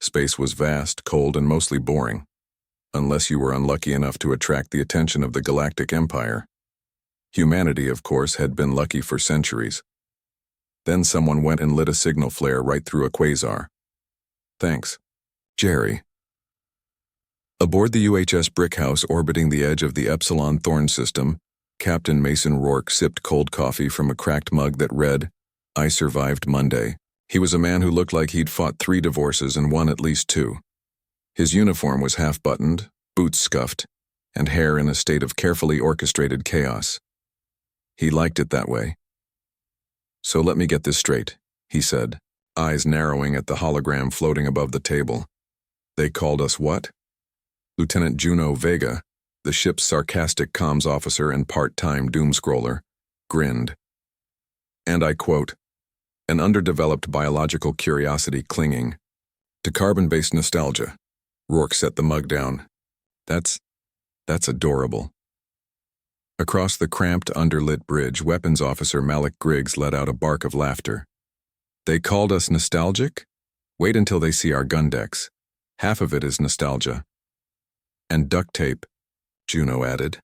Space was vast, cold, and mostly boring, unless you were unlucky enough to attract the attention of the Galactic Empire. Humanity, of course, had been lucky for centuries. Then someone went and lit a signal flare right through a quasar. Thanks, Jerry. Aboard the UHS Brickhouse orbiting the edge of the Epsilon Thorn system, Captain Mason Rourke sipped cold coffee from a cracked mug that read, "I survived Monday." He was a man who looked like he'd fought 3 divorces and won at least 2. His uniform was half-buttoned, boots scuffed, and hair in a state of carefully orchestrated chaos. He liked it that way. "So let me get this straight," he said, eyes narrowing at the hologram floating above the table. "They called us what?" Lieutenant Juno Vega, the ship's sarcastic comms officer and part-time doomscroller, grinned. And I quote, "An underdeveloped biological curiosity clinging to carbon-based nostalgia." Rourke set the mug down. That's adorable." Across the cramped, underlit bridge, Weapons Officer Malik Griggs let out a bark of laughter. "They called us nostalgic? Wait until they see our gun decks. Half of it is nostalgia. And duct tape," Juno added.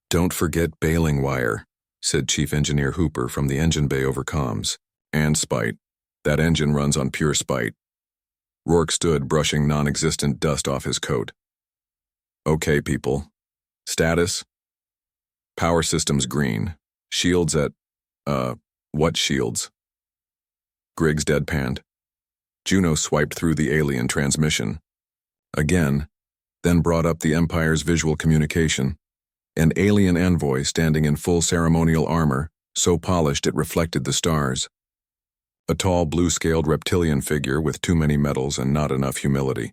"Don't forget baling wire," said Chief Engineer Hooper from the engine bay over comms. "And spite. That engine runs on pure spite." Rourke stood, brushing non-existent dust off his coat. "Okay, people. Status? Power systems green. Shields at, what shields?" Griggs deadpanned. Juno swiped through the alien transmission. Again, then brought up the Empire's visual communication. An alien envoy standing in full ceremonial armor, so polished it reflected the stars. A tall, blue-scaled reptilian figure with too many medals and not enough humility.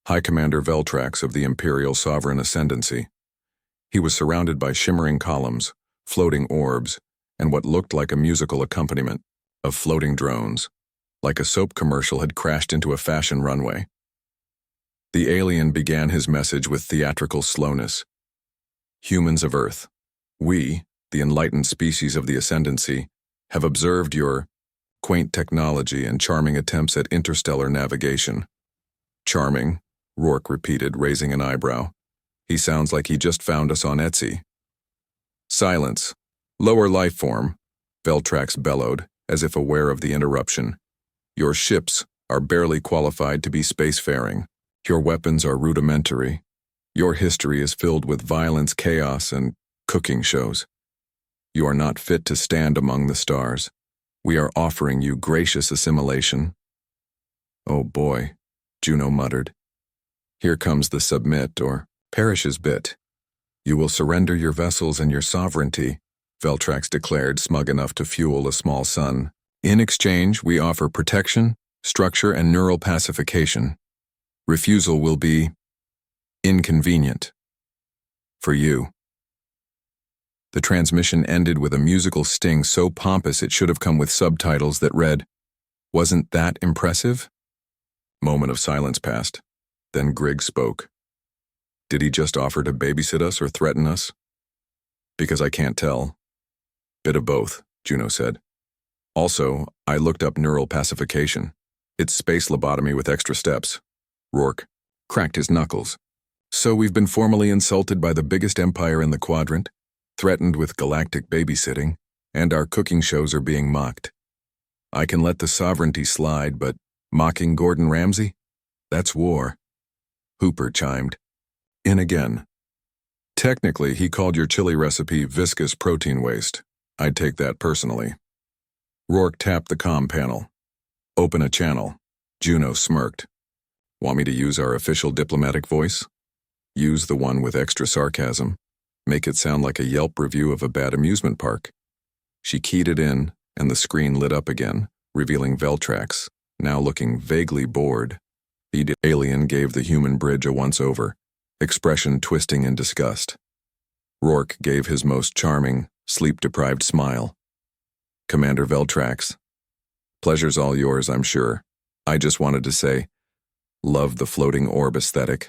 High Commander Veltrax of the Imperial Sovereign Ascendancy. He was surrounded by shimmering columns, floating orbs, and what looked like a musical accompaniment of floating drones, like a soap commercial had crashed into a fashion runway. The alien began his message with theatrical slowness. "Humans of Earth, we, the enlightened species of the Ascendancy, have observed your quaint technology and charming attempts at interstellar navigation." "Charming," Rourke repeated, raising an eyebrow. "He sounds like he just found us on Etsy." "Silence. Lower life form," Veltrax bellowed, as if aware of the interruption. "Your ships are barely qualified to be spacefaring. Your weapons are rudimentary. Your history is filled with violence, chaos, and cooking shows. You are not fit to stand among the stars. We are offering you gracious assimilation." "Oh boy," Juno muttered. "Here comes the submit or perishes bit." "You will surrender your vessels and your sovereignty," Veltrax declared, smug enough to fuel a small sun. "In exchange, we offer protection, structure, and neural pacification. Refusal will be inconvenient. For you." The transmission ended with a musical sting so pompous it should have come with subtitles that read, "Wasn't that impressive?" Moment of silence passed. Then Griggs spoke. "Did he just offer to babysit us or threaten us?" "Because I can't tell." "Bit of both," Juno said. "Also, I looked up neural pacification. It's space lobotomy with extra steps." Rourke cracked his knuckles. "So we've been formally insulted by the biggest empire in the quadrant, threatened with galactic babysitting, and our cooking shows are being mocked. I can let the sovereignty slide, but mocking Gordon Ramsay? That's war." Hooper chimed in again. "Technically, he called your chili recipe viscous protein waste. I'd take that personally." Rourke tapped the comm panel. "Open a channel." Juno smirked. "Want me to use our official diplomatic voice? Use the one with extra sarcasm. Make it sound like a Yelp review of a bad amusement park." She keyed it in, and the screen lit up again, revealing Veltrax, now looking vaguely bored. The alien gave the human bridge a once-over, expression twisting in disgust. Rourke gave his most charming, sleep-deprived smile. "Commander Veltrax, pleasure's all yours, I'm sure. I just wanted to say, love the floating orb aesthetic.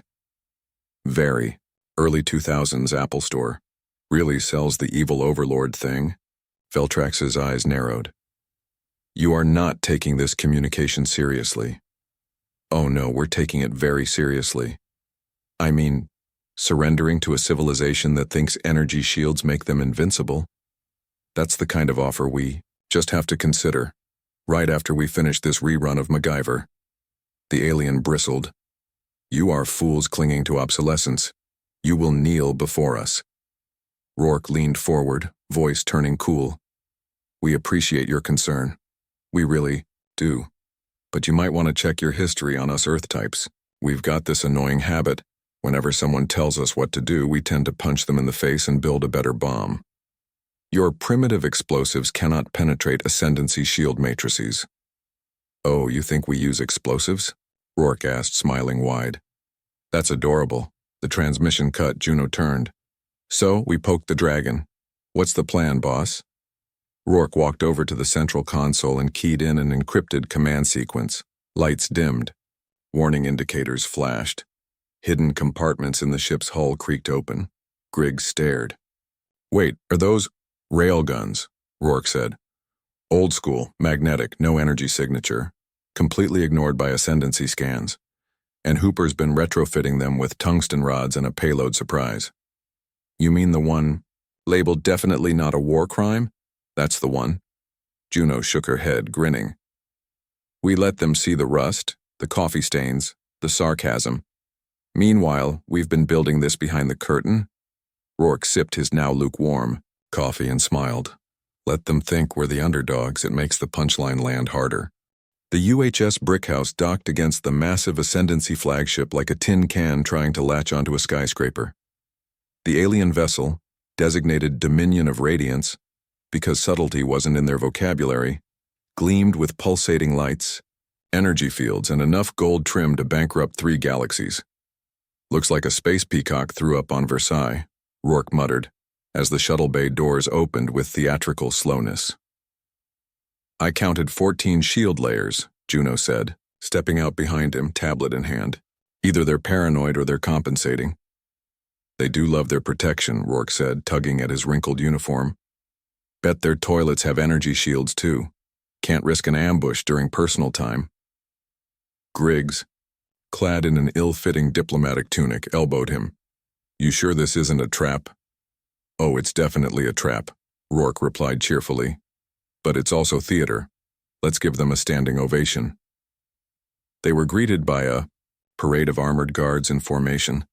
Very. Early 2000s Apple Store. Really sells the evil overlord thing." Veltrax's eyes narrowed. "You are not taking this communication seriously." Oh no, we're taking it very seriously. I mean, surrendering to a civilization that thinks energy shields make them invincible. That's the kind of offer we just have to consider, right after we finish this rerun of MacGyver. The alien bristled. You are fools clinging to obsolescence. You will kneel before us. Rourke leaned forward, voice turning cool. We appreciate your concern. We really do. But you might want to check your history on us Earth types. We've got this annoying habit. Whenever someone tells us what to do, we tend to punch them in the face and build a better bomb. Your primitive explosives cannot penetrate ascendancy shield matrices. Oh, you think we use explosives? Rourke asked, smiling wide. That's adorable. The transmission cut, Juno turned. So, we poked the dragon. What's the plan, boss? Rourke walked over to the central console and keyed in an encrypted command sequence. Lights dimmed. Warning indicators flashed. Hidden compartments in the ship's hull creaked open. Griggs stared. Wait, are those railguns? Rourke said. Old school, magnetic, no energy signature. Completely ignored by ascendancy scans. And Hooper's been retrofitting them with tungsten rods and a payload surprise. You mean the one labeled definitely not a war crime? That's the one. Juno shook her head, grinning. We let them see the rust, the coffee stains, the sarcasm. Meanwhile, we've been building this behind the curtain. Rourke sipped his now lukewarm coffee and smiled. Let them think we're the underdogs. It makes the punchline land harder. The UHS Brickhouse docked against the massive Ascendancy flagship like a tin can trying to latch onto a skyscraper. The alien vessel, designated Dominion of Radiance, because subtlety wasn't in their vocabulary, gleamed with pulsating lights, energy fields, and enough gold trim to bankrupt 3 galaxies. Looks like a space peacock threw up on Versailles, Rourke muttered, as the shuttle bay doors opened with theatrical slowness. I counted 14 shield layers, Juno said, stepping out behind him, tablet in hand. Either they're paranoid or they're compensating. They do love their protection, Rourke said, tugging at his wrinkled uniform. Bet their toilets have energy shields, too. Can't risk an ambush during personal time. Griggs, clad in an ill-fitting diplomatic tunic, elbowed him. You sure this isn't a trap? Oh, it's definitely a trap, Rourke replied cheerfully. But it's also theater. Let's give them a standing ovation. They were greeted by a parade of armored guards in formation,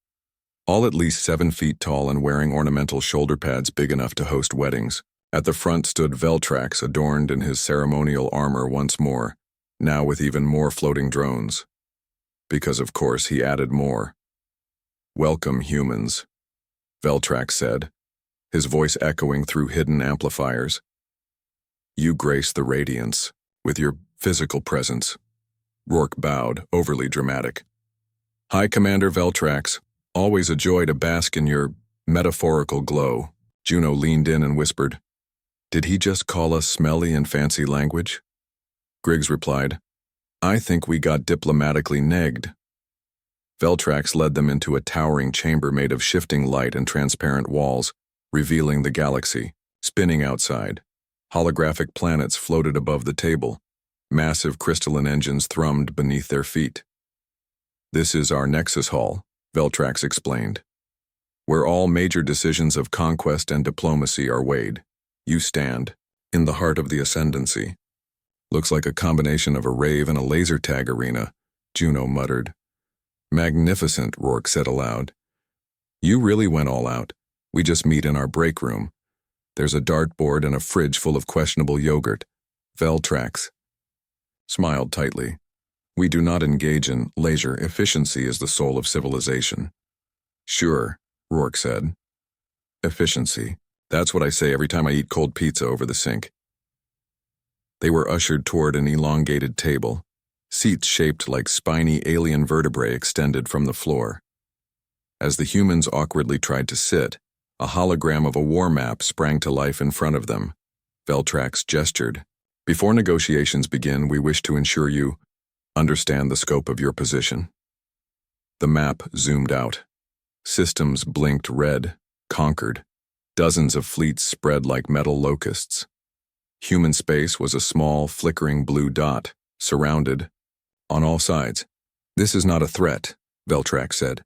all at least 7 feet tall and wearing ornamental shoulder pads big enough to host weddings. At the front stood Veltrax, adorned in his ceremonial armor once more, now with even more floating drones. Because, of course, he added more. Welcome, humans, Veltrax said, his voice echoing through hidden amplifiers. You grace the radiance with your physical presence. Rourke bowed, overly dramatic. High Commander Veltrax, always a joy to bask in your metaphorical glow. Juno leaned in and whispered, Did he just call us smelly and fancy language? Griggs replied, I think we got diplomatically negged. Veltrax led them into a towering chamber made of shifting light and transparent walls, revealing the galaxy, spinning outside. Holographic planets floated above the table. Massive crystalline engines thrummed beneath their feet. This is our Nexus Hall, Veltrax explained, where all major decisions of conquest and diplomacy are weighed. You stand in the heart of the Ascendancy. Looks like a combination of a rave and a laser tag arena, Juno muttered. Magnificent, Rourke said aloud. You really went all out. We just meet in our break room. There's a dartboard and a fridge full of questionable yogurt. Veltrax smiled tightly. We do not engage in leisure. Efficiency is the soul of civilization. Sure, Rourke said. Efficiency. That's what I say every time I eat cold pizza over the sink. They were ushered toward an elongated table. Seats shaped like spiny alien vertebrae extended from the floor. As the humans awkwardly tried to sit, a hologram of a war map sprang to life in front of them. Veltrax gestured. Before negotiations begin, we wish to ensure you understand the scope of your position. The map zoomed out. Systems blinked red, conquered. Dozens of fleets spread like metal locusts. Human space was a small, flickering blue dot, surrounded, on all sides, This is not a threat, Veltrax said.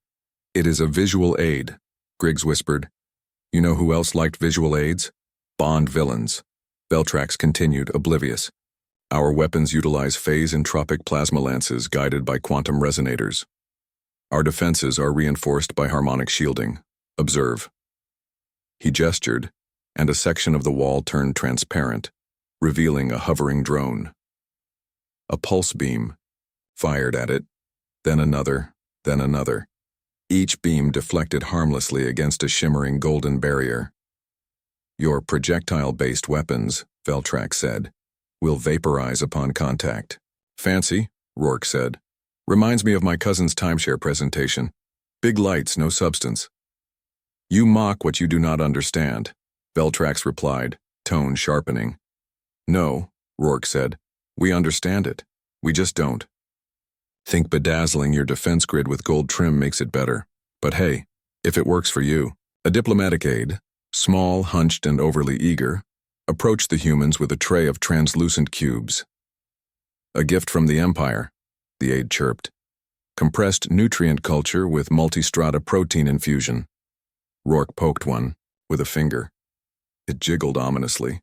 It is a visual aid, Griggs whispered. You know who else liked visual aids? Bond villains. Veltrax continued, oblivious. Our weapons utilize phase-entropic plasma lances guided by quantum resonators. Our defenses are reinforced by harmonic shielding. Observe. He gestured, and a section of the wall turned transparent, revealing a hovering drone. A pulse beam fired at it, then another, then another. Each beam deflected harmlessly against a shimmering golden barrier. Your projectile-based weapons, Veltrax said, will vaporize upon contact. Fancy, Rourke said. Reminds me of my cousin's timeshare presentation. Big lights, no substance. You mock what you do not understand, Veltrax replied, tone sharpening. No, Rourke said. We understand it. We just don't. Think bedazzling your defense grid with gold trim makes it better. But hey, if it works for you. A diplomatic aide, small, hunched, and overly eager, approached the humans with a tray of translucent cubes. A gift from the Empire, the aide chirped. Compressed nutrient culture with multistrata protein infusion. Rourke poked one with a finger. It jiggled ominously.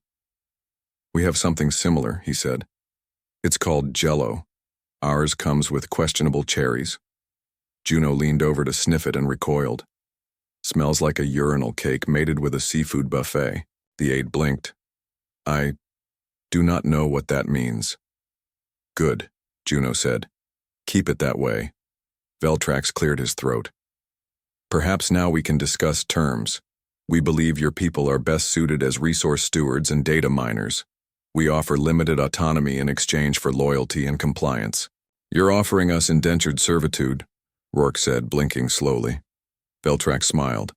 We have something similar, he said. It's called Jell-O. Ours comes with questionable cherries. Juno leaned over to sniff it and recoiled. Smells like a urinal cake mated with a seafood buffet. The aide blinked. I do not know what that means. Good, Juno said. Keep it that way. Veltrax cleared his throat. Perhaps now we can discuss terms. We believe your people are best suited as resource stewards and data miners. We offer limited autonomy in exchange for loyalty and compliance. You're offering us indentured servitude, Rourke said, blinking slowly. Veltrax smiled.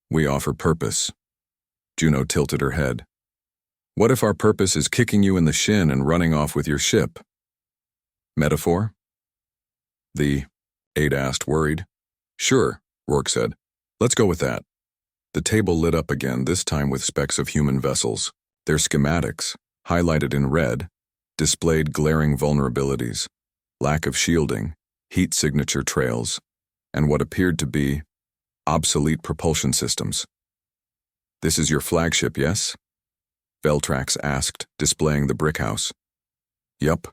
We offer purpose. Juno tilted her head. What if our purpose is kicking you in the shin and running off with your ship? Metaphor? The aide asked, worried. Sure, Rourke said. Let's go with that. The table lit up again, this time with specks of human vessels. Their schematics, highlighted in red, displayed glaring vulnerabilities, lack of shielding, heat signature trails, and what appeared to be obsolete propulsion systems. This is your flagship, yes? Veltrax asked, displaying the brick house. Yup,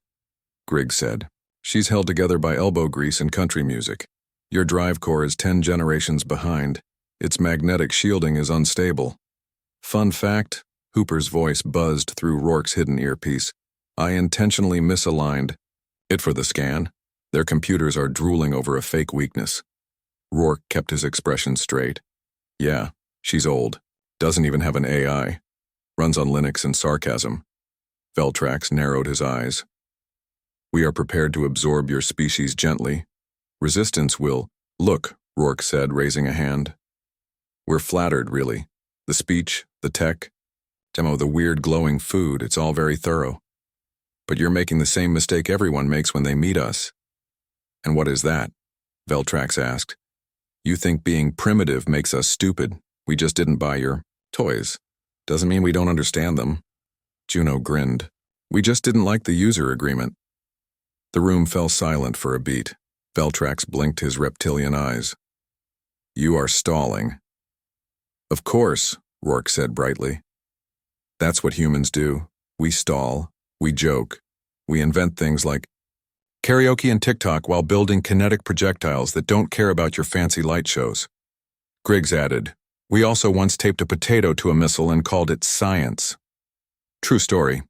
Griggs said. She's held together by elbow grease and country music. Your drive core is 10 generations behind. Its magnetic shielding is unstable. Fun fact, Hooper's voice buzzed through Rourke's hidden earpiece. I intentionally misaligned it for the scan. Their computers are drooling over a fake weakness. Rourke kept his expression straight. Yeah, she's old. Doesn't even have an AI. Runs on Linux and sarcasm. Veltrax narrowed his eyes. We are prepared to absorb your species gently. Resistance will. Look, Rourke said, raising a hand. We're flattered, really. The speech, the tech, demo, the weird glowing food, it's all very thorough. But you're making the same mistake everyone makes when they meet us. And what is that? Veltrax asked. You think being primitive makes us stupid. We just didn't buy your toys. Doesn't mean we don't understand them. Juno grinned. We just didn't like the user agreement. The room fell silent for a beat. Veltrax blinked his reptilian eyes. You are stalling. Of course, Rourke said brightly. That's what humans do. We stall, we joke, we invent things like karaoke and TikTok while building kinetic projectiles that don't care about your fancy light shows. Griggs added, we also once taped a potato to a missile and called it science. True story.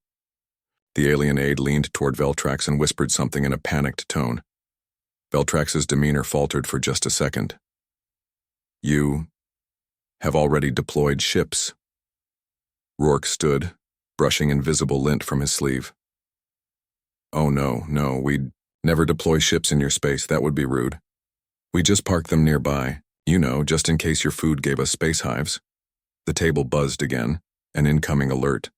The alien aide leaned toward Veltrax and whispered something in a panicked tone. Veltrax's demeanor faltered for just a second. You have already deployed ships. Rourke stood, brushing invisible lint from his sleeve. Oh no, we'd never deploy ships in your space, that would be rude. We just park them nearby, just in case your food gave us space hives. The table buzzed again, an incoming alert.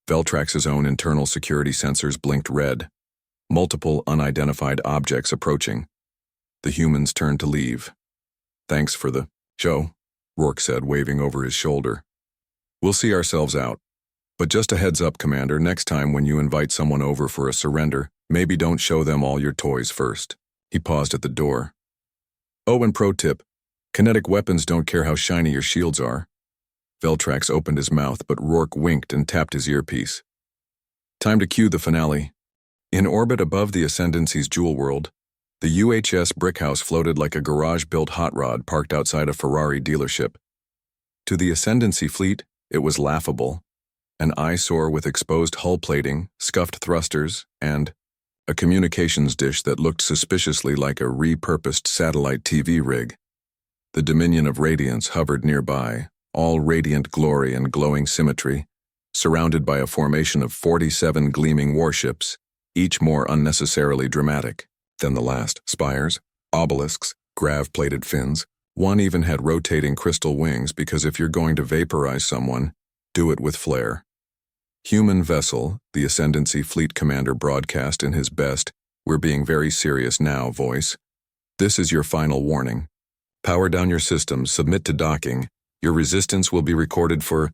Veltrax's own internal security sensors blinked red. Multiple unidentified objects approaching. The humans turned to leave. Thanks for the show, Rourke said, waving over his shoulder. We'll see ourselves out. But just a heads up, Commander, next time when you invite someone over for a surrender, maybe don't show them all your toys first. He paused at the door. Oh, and pro tip, kinetic weapons don't care how shiny your shields are. Veltrax opened his mouth, but Rourke winked and tapped his earpiece. Time to cue the finale. In orbit above the Ascendancy's jewel world, the UHS Brickhouse floated like a garage-built hot rod parked outside a Ferrari dealership. To the Ascendancy fleet, it was laughable. An eyesore with exposed hull plating, scuffed thrusters, and a communications dish that looked suspiciously like a repurposed satellite TV rig. The Dominion of Radiance hovered nearby, all radiant glory and glowing symmetry, surrounded by a formation of 47 gleaming warships, each more unnecessarily dramatic than the last. Spires, obelisks, grav-plated fins. One even had rotating crystal wings because if you're going to vaporize someone, do it with flair. Human vessel, the Ascendancy fleet commander broadcast in his best, "We're being very serious now" voice. This is your final warning. Power down your systems, submit to docking. Your resistance will be recorded for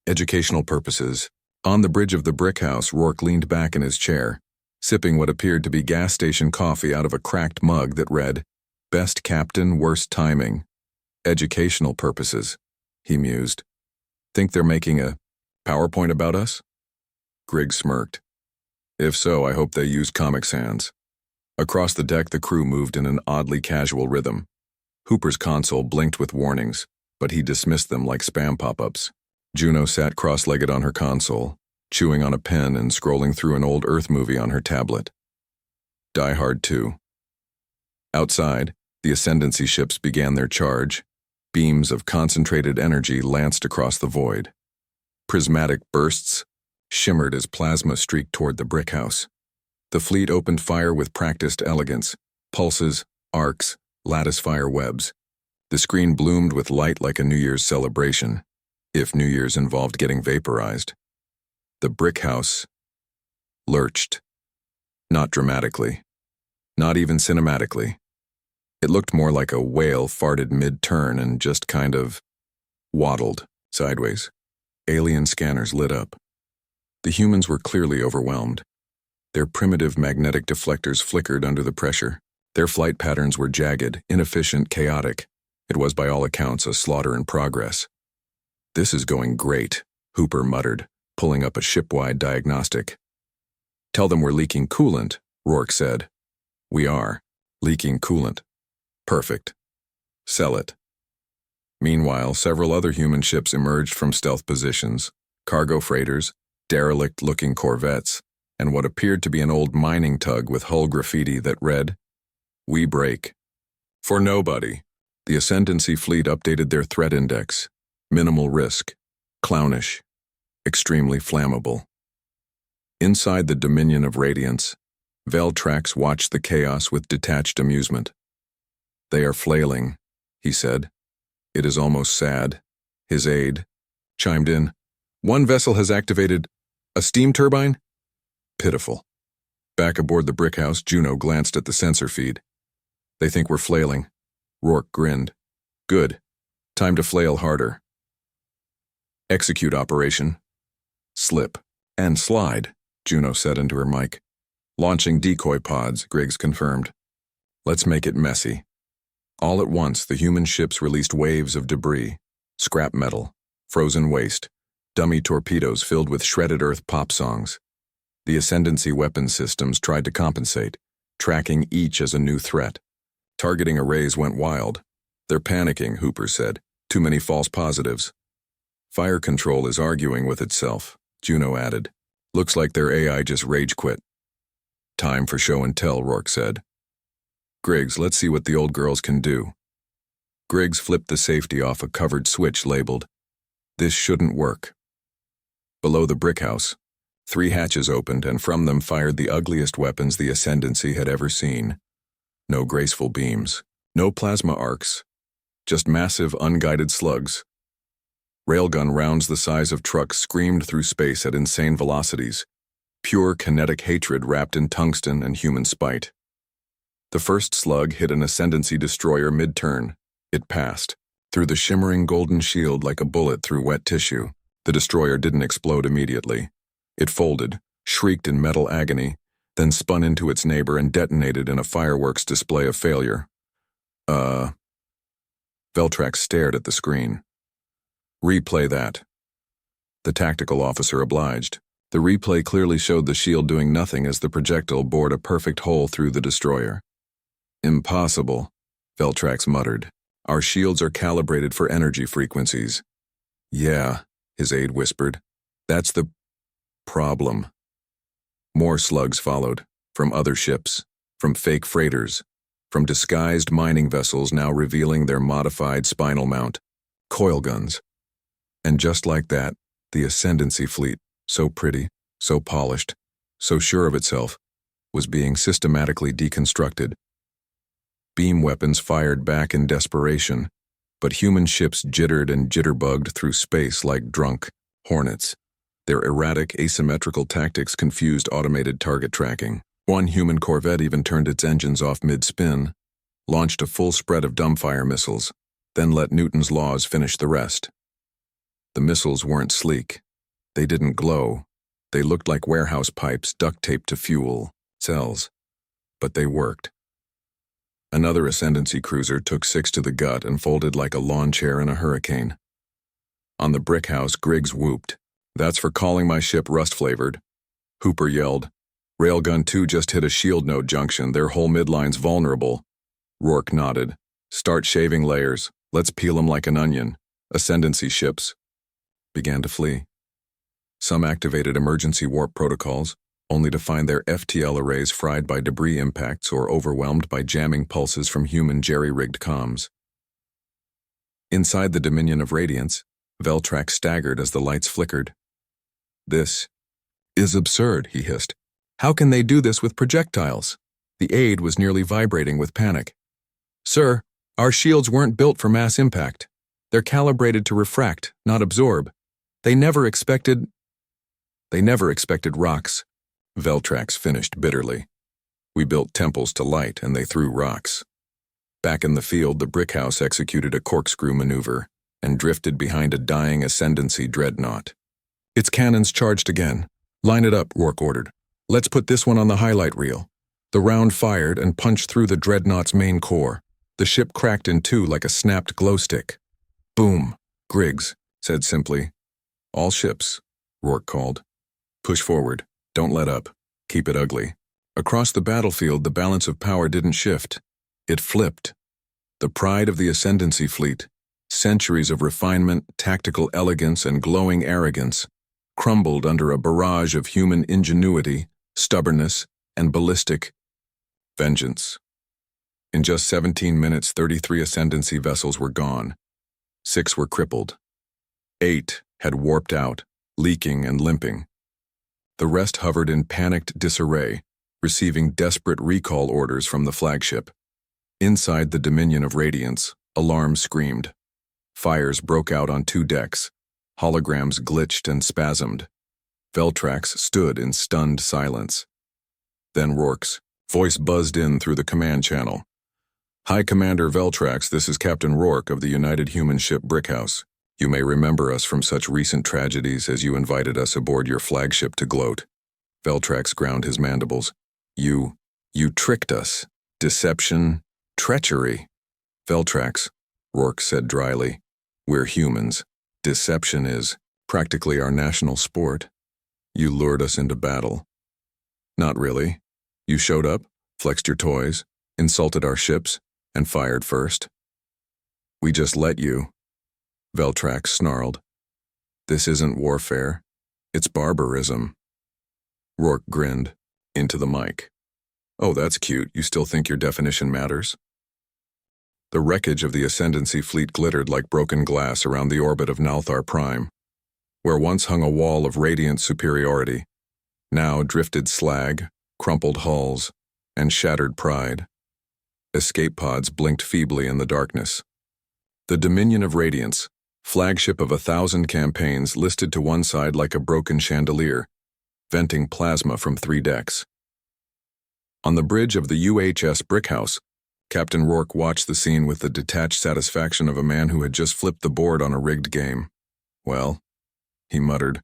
educational purposes. On the bridge of the brick house, Rourke leaned back in his chair, sipping what appeared to be gas station coffee out of a cracked mug that read, "Best captain, worst timing. Educational purposes," he mused. Think they're making a PowerPoint about us? Griggs smirked. If so, I hope they use Comic Sans. Across the deck, the crew moved in an oddly casual rhythm. Hooper's console blinked with warnings, but he dismissed them like spam pop-ups. Juno sat cross-legged on her console, chewing on a pen and scrolling through an old Earth movie on her tablet. Die Hard 2. Outside, the Ascendancy ships began their charge. Beams of concentrated energy lanced across the void. Prismatic bursts shimmered as plasma streaked toward the brick house. The fleet opened fire with practiced elegance, pulses, arcs, lattice fire webs. The screen bloomed with light like a New Year's celebration, if New Year's involved getting vaporized. The brick house lurched. Not dramatically. Not even cinematically. It looked more like a whale farted mid-turn and just kind of waddled sideways. Alien scanners lit up. The humans were clearly overwhelmed. Their primitive magnetic deflectors flickered under the pressure. Their flight patterns were jagged, inefficient, chaotic. It was by all accounts a slaughter in progress. This is going great, Hooper muttered, pulling up a ship-wide diagnostic. Tell them we're leaking coolant, Rourke said. We are. Leaking coolant. Perfect. Sell it. Meanwhile, several other human ships emerged from stealth positions, cargo freighters, derelict-looking corvettes, and what appeared to be an old mining tug with hull graffiti that read, "We break." For nobody, the Ascendancy fleet updated their threat index. Minimal risk, clownish, extremely flammable. Inside the Dominion of Radiance, Veltrax watched the chaos with detached amusement. They are flailing, he said. It is almost sad. His aide chimed in. One vessel has activated a steam turbine? Pitiful. Back aboard the brick house, Juno glanced at the sensor feed. They think we're flailing. Rourke grinned. Good. Time to flail harder. Execute operation. Slip. And slide, Juno said into her mic. Launching decoy pods, Griggs confirmed. Let's make it messy. All at once, the human ships released waves of debris, scrap metal, frozen waste, dummy torpedoes filled with shredded earth pop songs. The Ascendancy weapons systems tried to compensate, tracking each as a new threat. Targeting arrays went wild. They're panicking, Hooper said. Too many false positives. Fire control is arguing with itself, Juno added. Looks like their AI just rage quit. Time for show and tell, Rourke said. Griggs, let's see what the old girls can do. Griggs flipped the safety off a covered switch labeled, This shouldn't work. Below the brick house, 3 hatches opened and from them fired the ugliest weapons the Ascendancy had ever seen. No graceful beams, no plasma arcs, just massive unguided slugs. Railgun rounds the size of trucks screamed through space at insane velocities, pure kinetic hatred wrapped in tungsten and human spite. The first slug hit an Ascendancy destroyer mid-turn. It passed, through the shimmering golden shield like a bullet through wet tissue. The destroyer didn't explode immediately. It folded, shrieked in metal agony, then spun into its neighbor and detonated in a fireworks display of failure. Veltrax stared at the screen. Replay that. The tactical officer obliged. The replay clearly showed the shield doing nothing as the projectile bored a perfect hole through the destroyer. Impossible, Veltrax muttered. Our shields are calibrated for energy frequencies. Yeah, his aide whispered. That's the problem. More slugs followed, from other ships, from fake freighters, from disguised mining vessels now revealing their modified spinal mount, coil guns. And just like that, the Ascendancy fleet, so pretty, so polished, so sure of itself, was being systematically deconstructed. Beam weapons fired back in desperation, but human ships jittered and jitterbugged through space like drunk hornets. Their erratic, asymmetrical tactics confused automated target tracking. One human corvette even turned its engines off mid-spin, launched a full spread of dumbfire missiles, then let Newton's laws finish the rest. The missiles weren't sleek. They didn't glow. They looked like warehouse pipes duct-taped to fuel cells. But they worked. Another Ascendancy cruiser took 6 to the gut and folded like a lawn chair in a hurricane. On the brick house, Griggs whooped. That's for calling my ship rust-flavored. Hooper yelled. Railgun 2 just hit a shield node junction. Their whole midline's vulnerable. Rourke nodded. Start shaving layers. Let's peel them like an onion. Ascendancy ships began to flee. Some activated emergency warp protocols, only to find their FTL arrays fried by debris impacts or overwhelmed by jamming pulses from human jerry-rigged comms. Inside the Dominion of Radiance, Veltrax staggered as the lights flickered. This is absurd, he hissed. How can they do this with projectiles? The aide was nearly vibrating with panic. Sir, our shields weren't built for mass impact. They're calibrated to refract, not absorb. They never expected rocks, Veltrax finished bitterly. We built temples to light, and they threw rocks. Back in the field, the brick house executed a corkscrew maneuver and drifted behind a dying Ascendancy dreadnought. Its cannons charged again. Line it up, Rourke ordered. Let's put this one on the highlight reel. The round fired and punched through the dreadnought's main core. The ship cracked in two like a snapped glow stick. Boom, Griggs said simply. All ships, Rourke called. Push forward. Don't let up. Keep it ugly. Across the battlefield, the balance of power didn't shift. It flipped. The pride of the Ascendancy fleet, centuries of refinement, tactical elegance, and glowing arrogance, crumbled under a barrage of human ingenuity, stubbornness, and ballistic vengeance. In just 17 minutes, 33 Ascendancy vessels were gone. 6 were crippled. 8 had warped out, leaking and limping. The rest hovered in panicked disarray, receiving desperate recall orders from the flagship. Inside the Dominion of Radiance, alarms screamed. Fires broke out on 2 decks. Holograms glitched and spasmed. Veltrax stood in stunned silence. Then Rourke's voice buzzed in through the command channel. High Commander Veltrax, this is Captain Rourke of the United Human Ship Brickhouse. You may remember us from such recent tragedies as you invited us aboard your flagship to gloat. Veltrax ground his mandibles. You tricked us. Deception, treachery. Veltrax, Rourke said dryly. We're humans. Deception is practically our national sport. You lured us into battle. Not really. You showed up, flexed your toys, insulted our ships, and fired first. We just let you. Veltrax snarled. This isn't warfare. It's barbarism. Rourke grinned, into the mic. Oh, that's cute. You still think your definition matters? The wreckage of the Ascendancy fleet glittered like broken glass around the orbit of Nalthar Prime, where once hung a wall of radiant superiority. Now drifted slag, crumpled hulls, and shattered pride. Escape pods blinked feebly in the darkness. The Dominion of Radiance, flagship of 1,000 campaigns, listed to one side like a broken chandelier, venting plasma from 3 decks. On the bridge of the UHS Brickhouse, Captain Rourke watched the scene with the detached satisfaction of a man who had just flipped the board on a rigged game. Well, he muttered,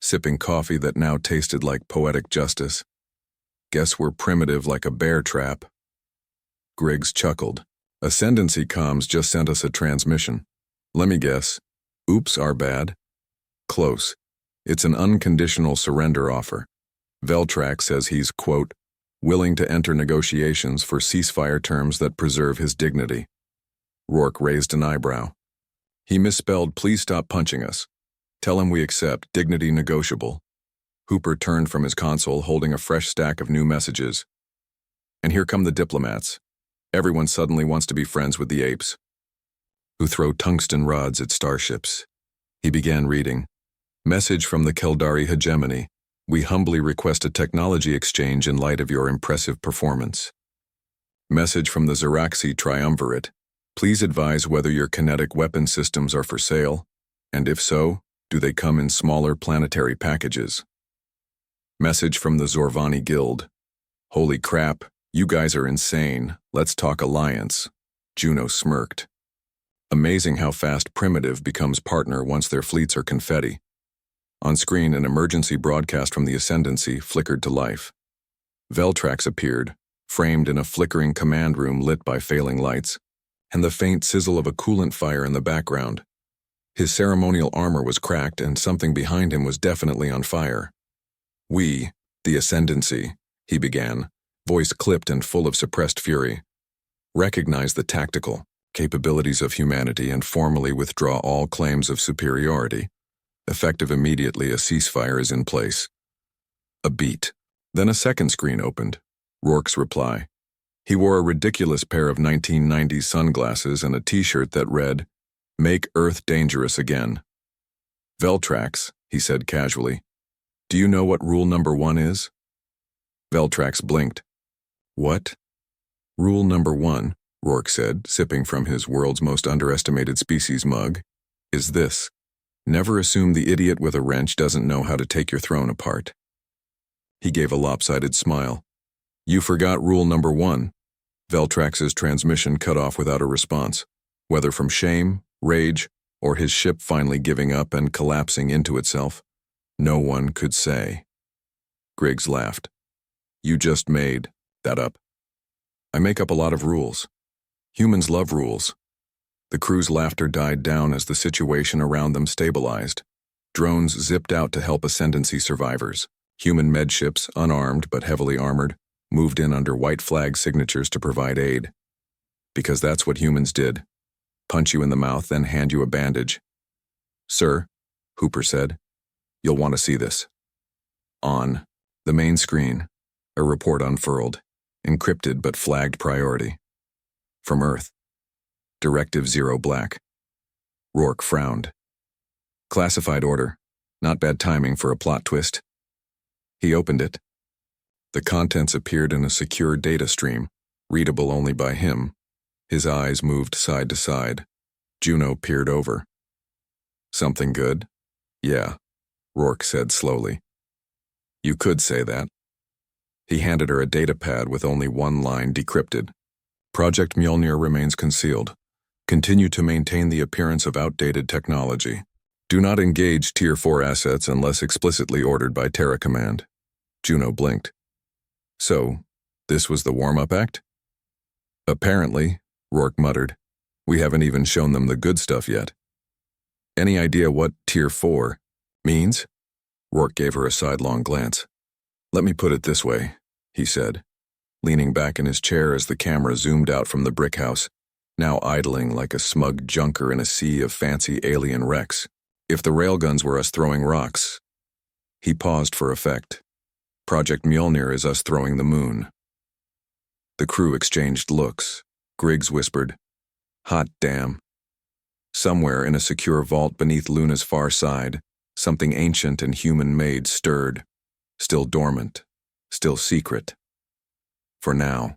sipping coffee that now tasted like poetic justice. Guess we're primitive like a bear trap. Griggs chuckled. Ascendancy comms just sent us a transmission. Let me guess. Oops, our bad. Close. It's an unconditional surrender offer. Veltrax says he's, quote, willing to enter negotiations for ceasefire terms that preserve his dignity. Rourke raised an eyebrow. He misspelled please stop punching us. Tell him we accept dignity negotiable. Hooper turned from his console holding a fresh stack of new messages. And here come the diplomats. Everyone suddenly wants to be friends with the apes, who throw tungsten rods at starships. He began reading. Message from the Keldari hegemony. We humbly request a technology exchange in light of your impressive performance. Message from the Zeraxi triumvirate. Please advise whether your kinetic weapon systems are for sale, and if so, do they come in smaller planetary packages? Message from the Zorvani Guild. Holy crap, you guys are insane. Let's talk alliance. Juno smirked. Amazing how fast Primitive becomes partner once their fleets are confetti. On screen, an emergency broadcast from the Ascendancy flickered to life. Veltrax appeared, framed in a flickering command room lit by failing lights, and the faint sizzle of a coolant fire in the background. His ceremonial armor was cracked, and something behind him was definitely on fire. We, the Ascendancy, he began, voice clipped and full of suppressed fury, recognize the tactical capabilities of humanity and formally withdraw all claims of superiority. Effective immediately, a ceasefire is in place. A beat. Then a second screen opened. Rourke's reply. He wore a ridiculous pair of 1990s sunglasses and a t-shirt that read, Make Earth Dangerous Again. Veltrax, he said casually, do you know what rule number 1 is? Veltrax blinked. What? Rule number 1, Rourke said, sipping from his world's most underestimated species mug, is this. Never assume the idiot with a wrench doesn't know how to take your throne apart. He gave a lopsided smile. You forgot rule number 1. Veltrax's transmission cut off without a response, whether from shame, rage, or his ship finally giving up and collapsing into itself. No one could say. Griggs laughed. You just made that up. I make up a lot of rules. Humans love rules. The crew's laughter died down as the situation around them stabilized. Drones zipped out to help Ascendancy survivors. Human medships, unarmed but heavily armored, moved in under white flag signatures to provide aid. Because that's what humans did. Punch you in the mouth, then hand you a bandage. Sir, Hooper said, you'll want to see this. On the main screen, a report unfurled, encrypted but flagged priority. From Earth. Directive 0 Black. Rourke frowned. Classified order. Not bad timing for a plot twist. He opened it. The contents appeared in a secure data stream, readable only by him. His eyes moved side to side. Juno peered over. Something good? Yeah, Rourke said slowly. You could say that. He handed her a datapad with only one line decrypted. Project Mjolnir remains concealed. Continue to maintain the appearance of outdated technology. Do not engage Tier 4 assets unless explicitly ordered by Terra Command. Juno blinked. So, this was the warm-up act? Apparently, Rourke muttered. We haven't even shown them the good stuff yet. Any idea what Tier 4 means? Rourke gave her a sidelong glance. Let me put it this way, he said, leaning back in his chair as the camera zoomed out from the brick house, now idling like a smug junker in a sea of fancy alien wrecks. If the railguns were us throwing rocks. He paused for effect. Project Mjolnir is us throwing the moon. The crew exchanged looks. Griggs whispered, Hot damn. Somewhere in a secure vault beneath Luna's far side, something ancient and human-made stirred, still dormant, still secret. For now.